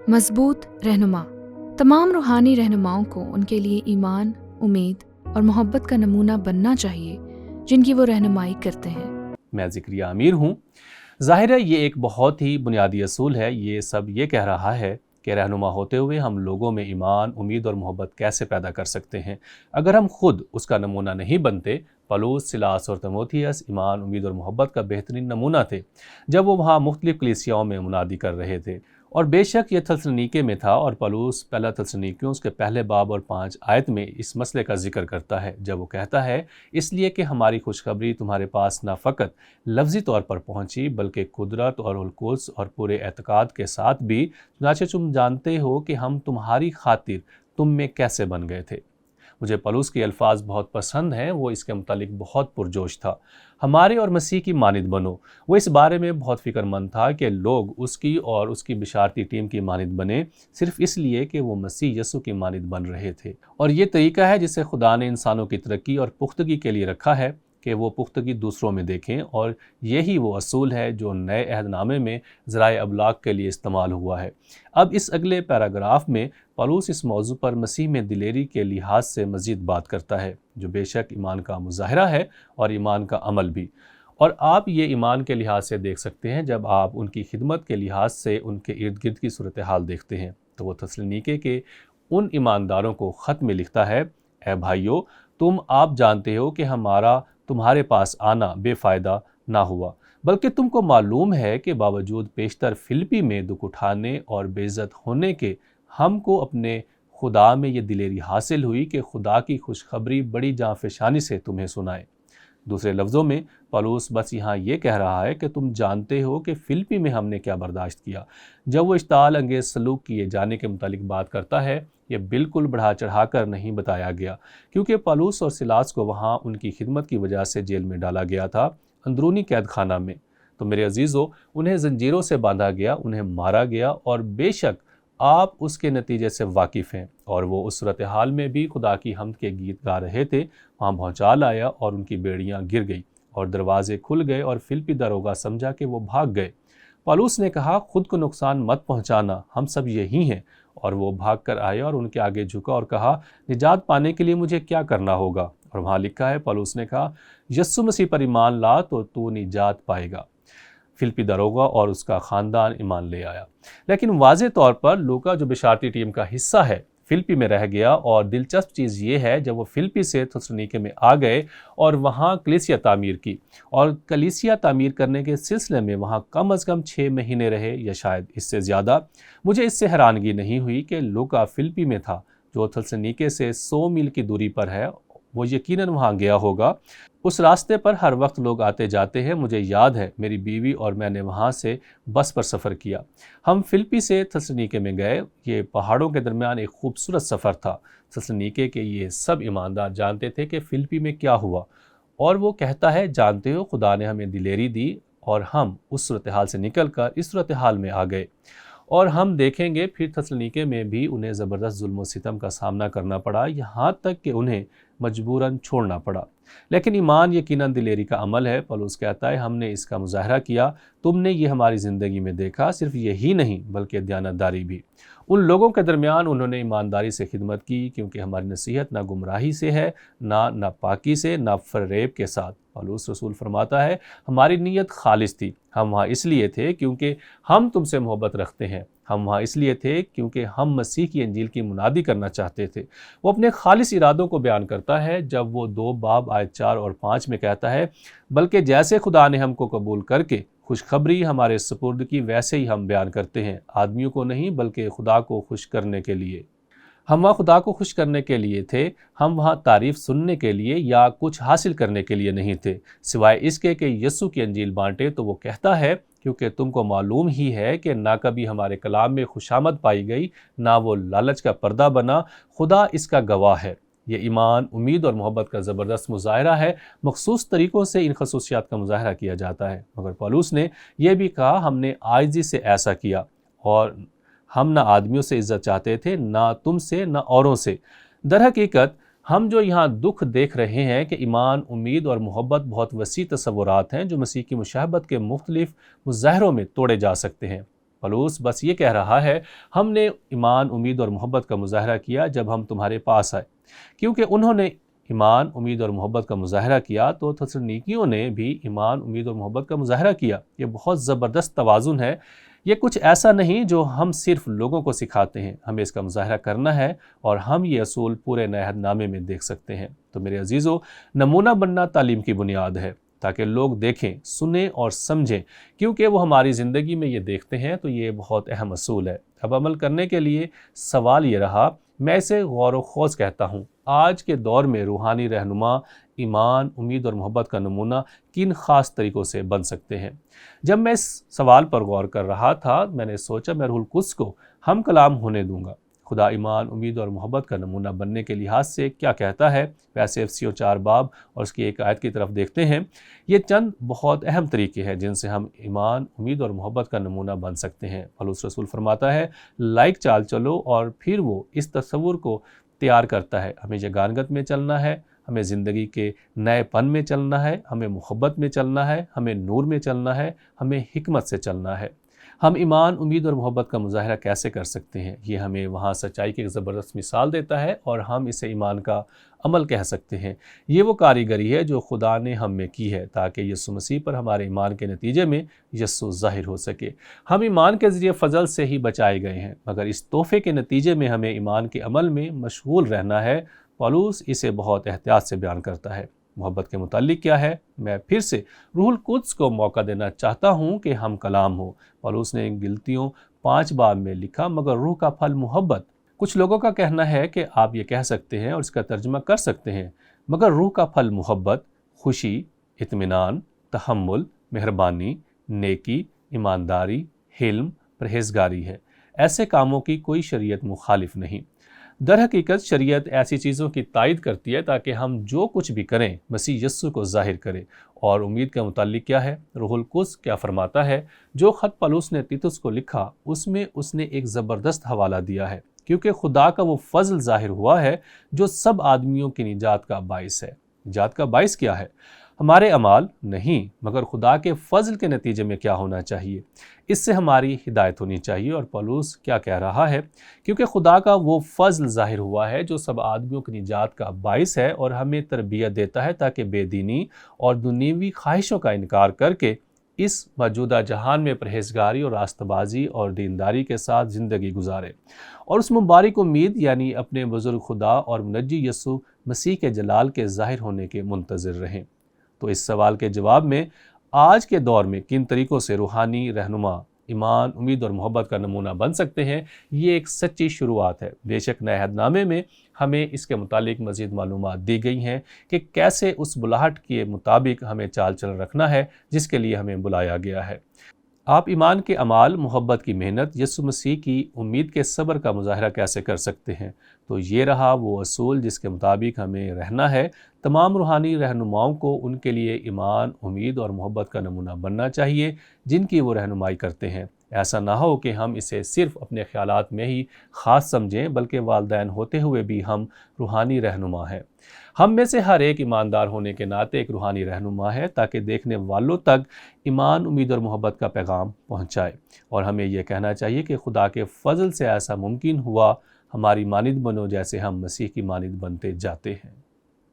मजबूत रहनुमा। तमाम रूहानी रहनुमाओं को उनके लिए ईमान, उम्मीद और मोहब्बत का नमूना बनना चाहिए जिनकी वो रहनुमाई करते हैं। मैं ज़िक्रिया अमीर हूँ। ज़ाहिर है ये एक बहुत ही बुनियादी असूल है। ये सब ये कह रहा है कि रहनुमा होते हुए हम लोगों में ईमान, उम्मीद और मोहब्बत कैसे पैदा कर सकते हैं अगर हम खुद उसका नमूना नहीं बनते। पलूस, सिलास और तीमुथियुस ईमान, उम्मीद और मोहब्बत का बेहतरीन नमूना थे जब वो वहाँ मुख्तलिफ़ कलीसियाओं में मुनादी कर रहे थे। और बेशक ये थस्सलुनीके में था, और पलूस पहला थस्सलुनीकियों उसके पहले बाब और 5 आयत में इस मसले का जिक्र करता है, जब वो कहता है, इसलिए कि हमारी खुशखबरी तुम्हारे पास न फ़कत लफ्ज़ी तौर पर पहुँची बल्कि कुदरत और उल-कुद्स और पूरे एतक़ाद के साथ भी, चुनांचे तुम जानते हो कि हम तुम्हारी खातिर तुम में कैसे बन गए थे। मुझे पलूस के अल्फाज बहुत पसंद हैं। वो इसके मुतालिक बहुत पुरजोश था। हमारे और मसीह की मानिद बनो। वो इस बारे में बहुत फ़िक्रमंद था कि लोग उसकी और उसकी बिशारती टीम की मानिद बने, सिर्फ इसलिए कि वो मसीह यसु की मानिद बन रहे थे। और ये तरीका है जिसे खुदा ने इंसानों की तरक्की और पुख्तगी के लिए रखा है कि वो पुख्तगी दूसरों में देखें, और यही वो असूल है जो नए अहदनामे में ज़राए अबलाग के लिए इस्तेमाल हुआ है। अब इस अगले पैराग्राफ में पलूस इस मौजू पर मसीह में दिलेरी के लिहाज से मज़ीद बात करता है, जो बेशक ईमान का मुज़ाहरा है और ईमान का अमल भी। और आप ये ईमान के लिहाज से देख सकते हैं जब आप उनकी खिदमत के लिहाज से उनके इर्द गिर्द की सूरत हाल देखते हैं। तो वो थस्सलुनीके के उन ईमानदारों को ख़त में लिखता है, ए भाइयों, आप जानते हो कि हमारा तुम्हारे पास आना बेफ़ायदा ना हुआ, बल्कि तुमको मालूम है कि बावजूद पेशतर फिलिप्पी में दुख उठाने और बेइज्जत होने के हमको अपने खुदा में ये दिलेरी हासिल हुई कि खुदा की खुशखबरी बड़ी जांफशानी से तुम्हें सुनाए। दूसरे लफ्ज़ों में पलूस बस यहाँ ये कह रहा है कि तुम जानते हो कि फिलिप्पी में हमने क्या बर्दाश्त किया। जब वो इश्ताल अंगेज़ सलूक किए जाने के मुतालिक बात करता है, ये बिल्कुल बढ़ा चढ़ा कर नहीं बताया गया, क्योंकि पलूस और सिलास को वहाँ उनकी खिदमत की वजह से जेल में डाला गया था, अंदरूनी कैद खाना में। तो मेरे अजीज़ों, उन्हें जंजीरों से बांधा गया, उन्हें मारा गया, और बेशक आप उसके नतीजे से वाकिफ़ हैं। और वो उस सूरत हाल में भी खुदा की हम्द के गीत गा रहे थे। वहाँ भौचाल आया और उनकी बेड़ियाँ गिर गई और दरवाजे खुल गए, और फिलिप्पी दरोगा समझा कि वो भाग गए। पलूस ने कहा, खुद को नुकसान मत पहुँचाना, हम सब यही हैं। और वो भाग कर आए और उनके आगे झुका और कहा, निजात पाने के लिए मुझे क्या करना होगा? और वहाँ लिखा है, पलूस ने कहा, यस्सु मसीह पर ईमान ला तो तू निजात पाएगा। फिलिप्पी दरोगा और उसका ख़ानदान ईमान ले आया। लेकिन वाज़े तौर पर लूका, जो बिशारती टीम का हिस्सा है, फिलिप्पी में रह गया। और दिलचस्प चीज़ ये है, जब वो फिलिप्पी से थस्सलुनीके में आ गए और वहाँ कलीसिया तामीर की, और कलीसिया तामीर करने के सिलसिले में वहाँ कम अज़ कम 6 महीने रहे, या शायद इससे ज़्यादा। मुझे इससे हैरानगी नहीं हुई कि लूका फिलिप्पी में था, जो थस्सलुनीके से 100 मील की दूरी पर है। वो यकीनन वहाँ गया होगा। उस रास्ते पर हर वक्त लोग आते जाते हैं। मुझे याद है, मेरी बीवी और मैंने वहाँ से बस पर सफ़र किया। हम फिलिप्पी से थस्सलुनीके में गए। ये पहाड़ों के दरमियान एक खूबसूरत सफ़र था। थस्सलुनीके के ये सब ईमानदार जानते थे कि फिलिप्पी में क्या हुआ। और वो कहता है, जानते हो, खुदा ने हमें दिलेरी दी और हम उस सूरत हाल से निकल कर इस सूरत हाल में आ गए। और हम देखेंगे फिर थस्सलुनीके में भी उन्हें ज़बरदस्त जुल्म व सितम का सामना करना पड़ा, यहाँ तक कि उन्हें मजबूरन छोड़ना पड़ा। लेकिन ईमान यकीनन दिलेरी का अमल है। पलूस कहता है, हमने इसका मुज़ाहरा किया, तुमने ये हमारी ज़िंदगी में देखा। सिर्फ यही नहीं बल्कि दयानतदारी भी। उन लोगों के दरमियान उन्होंने ईमानदारी से खिदमत की, क्योंकि हमारी नसीहत ना गुमराही से है, ना नापाकी से, ना फ़रेब के साथ। पलूस रसूल फरमाता है, हमारी नीयत खालिस थी। हम वहाँ इसलिए थे क्योंकि हम तुमसे मोहब्बत रखते हैं। हम वहाँ इसलिए थे क्योंकि हम मसीह की इंजील की मुनादी करना चाहते थे। वो अपने खालिस इरादों को बयान करता है जब वो 2 बाब आयत 4 और 5 में कहता है, बल्कि जैसे खुदा ने हमको कबूल करके खुशखबरी हमारे सुपुर्द की, वैसे ही हम बयान करते हैं, आदमियों को नहीं बल्कि खुदा को खुश करने के लिए। हम वहाँ खुदा को खुश करने के लिए थे। हम वहाँ तारीफ़ सुनने के लिए या कुछ हासिल करने के लिए नहीं थे, सिवाय इसके कि यस्सु की इंजील बांटे। तो वो कहता है, क्योंकि तुमको मालूम ही है कि ना कभी हमारे कलाम में खुशामद पाई गई, ना वो लालच का पर्दा बना। खुदा इसका गवाह है। ये ईमान, उम्मीद और मोहब्बत का ज़बरदस्त मुज़ाहरा है। मखसूस तरीक़ों से इन खसूसियात का मुज़ाहरा किया जाता है। मगर पौलुस ने यह भी कहा, हमने आजिज़ी से ऐसा किया, और हम ना आदमियों से इज़्ज़त चाहते थे, ना तुमसे, ना औरों से। दर हकीकत हम जो यहाँ दुख देख रहे हैं कि ईमान, उम्मीद और मोहब्बत बहुत वसी तस्वुरात हैं जो मसीह की मुशाहबत के मुख्तलिफ मुज़ाहरों में तोड़े जा सकते हैं। पौलुस बस ये कह रहा है, हमने ईमान, उम्मीद और मोहब्बत का मुजाहरा किया जब हम तुम्हारे पास आए। क्योंकि उन्होंने ईमान, उम्मीद और मोहब्बत का मुजाहरा किया तो थस्सलुनीकियों ने भी ईमान, उम्मीद और मोहब्बत का मुजाहरा किया। ये बहुत ज़बरदस्त तवाज़ुन है। ये कुछ ऐसा नहीं जो हम सिर्फ लोगों को सिखाते हैं, हमें इसका मुजाहरा करना है और हम ये असूल पूरे नए अहदनामे में देख सकते हैं। तो मेरे अजीज़ों, नमूना बनना तालीम की बुनियाद है ताकि लोग देखें, सुने और समझें। क्योंकि वो हमारी ज़िंदगी में ये देखते हैं तो ये बहुत अहम असूल है। अब अमल करने के लिए सवाल ये रहा, मैं इसे गौर व खौज़ कहता हूँ, आज के दौर में रूहानी रहनुमा ईमान, उम्मीद और मोहब्बत का नमूना किन ख़ास तरीक़ों से बन सकते हैं। जब मैं इस सवाल पर गौर कर रहा था, मैंने सोचा मैं रूहुल कुद्स को हम कलाम होने दूंगा। खुदा ईमान, उम्मीद और मोहब्बत का नमूना बनने के लिहाज से क्या कहता है। वैसे एफसीओ 4 बाब और उसकी एक आयत की तरफ देखते हैं। ये चंद बहुत अहम तरीके हैं जिनसे हम ईमान, उम्मीद और मोहब्बत का नमूना बन सकते हैं। पौलुस रसूल फरमाता है, लाइक चाल चलो, और फिर वो इस तस्वुर को तैयार करता है। हमें जगानगत में चलना है, हमें ज़िंदगी के नएपन में चलना है, हमें मोहब्बत में चलना है, हमें नूर में चलना है, हमें हिकमत से चलना है। हम ईमान, उम्मीद और मोहब्बत का मुजाहरा कैसे कर सकते हैं? ये हमें वहाँ सच्चाई की एक ज़बरदस्त मिसाल देता है और हम इसे ईमान का अमल कह सकते हैं। ये वो कारीगरी है जो खुदा ने हम में की है ताकि यीशु मसीह पर हमारे ईमान के नतीजे में यीशु ज़ाहिर हो सके। हम ईमान के ज़रिए फ़ज़ल से ही बचाए गए हैं, मगर इस तोहफ़े के नतीजे में हमें ईमान के अमल में मशगूल रहना है। पौलुस इसे बहुत एहतियात से बयान करता है। मोहब्बत के मुतालिक क्या है? मैं फिर से रूहुल कुद्स को मौका देना चाहता हूँ कि हम कलाम हो। पौलुस ने गिलतियों 5 बाब में लिखा, मगर रूह का फल मोहब्बत। कुछ लोगों का कहना है कि आप ये कह सकते हैं और इसका तर्जुमा कर सकते हैं, मगर रूह का फल मोहब्बत, खुशी, इत्मीनान, तहम्मुल, मेहरबानी, नेकी, ईमानदारी, हिल्म, परहेज़गारी है। ऐसे कामों की कोई शरीयत मुखालिफ नहीं। दर हकीकत शरीयत ऐसी चीज़ों की तायद करती है ताकि हम जो कुछ भी करें मसीह यस्सु को ज़ाहिर करें। और उम्मीद का मुतालिक क्या है? रूहुल कुद्स क्या फरमाता है? जो ख़त पौलुस ने तीतुस को लिखा उसमें उसने एक ज़बरदस्त हवाला दिया है, क्योंकि खुदा का वो फ़ज़ल ज़ाहिर हुआ है जो सब आदमियों की निजात का बाइस है। निजात का बाइस क्या है? हमारे अमाल नहीं, मगर खुदा के फ़ज़ल के नतीजे में क्या होना चाहिए, इससे हमारी हिदायत होनी चाहिए। और पौलुस क्या कह रहा है? क्योंकि खुदा का वो फ़ज़ल ज़ाहिर हुआ है जो सब आदमियों की निजात का बाइस है और हमें तरबियत देता है ताकि बेदीनी और दुनियावी ख्वाहिशों का इनकार करके इस मौजूदा जहान में परहेज़गारी और रास्तबाजी और दीनदारी के साथ ज़िंदगी गुजारें और उस मुबारक उम्मीद यानी अपने बुज़ुर्ग खुदा और मुनज्जी यीशु मसीह के जलाल के ज़ाहिर होने के मुंतज़िर रहें। तो इस सवाल के जवाब में आज के दौर में किन तरीक़ों से रूहानी रहनुमा ईमान, उम्मीद और मोहब्बत का नमूना बन सकते हैं, ये एक सच्ची शुरुआत है। बेशक नए अहदनामे में हमें इसके मुतालिक मज़ीद मालूमात दी गई हैं कि कैसे उस बुलाहट के मुताबिक हमें चाल चलन रखना है जिसके लिए हमें बुलाया गया है। आप ईमान के अमाल, मोहब्बत की मेहनत, यीशु मसीह की उम्मीद के सब्र का मुजाहरा कैसे कर सकते हैं? तो ये रहा वो असूल जिसके मुताबिक हमें रहना है। तमाम रूहानी रहनुमाओं को उनके लिए ईमान, उम्मीद और मोहब्बत का नमूना बनना चाहिए जिनकी वो रहनुमाई करते हैं। ऐसा ना हो कि हम इसे सिर्फ़ अपने ख़यालात में ही ख़ास समझें, बल्कि वालिदैन होते हुए भी हम रूहानी रहनुमा हैं। हम में से हर एक ईमानदार होने के नाते एक रूहानी रहनुमा है ताकि देखने वालों तक ईमान, उम्मीद और मोहब्बत का पैगाम पहुँचाए। और हमें यह कहना चाहिए कि खुदा के फ़ज़ल से ऐसा मुमकिन हुआ, हमारी मानिद बनो जैसे हम मसीह की मानिद बनते जाते हैं।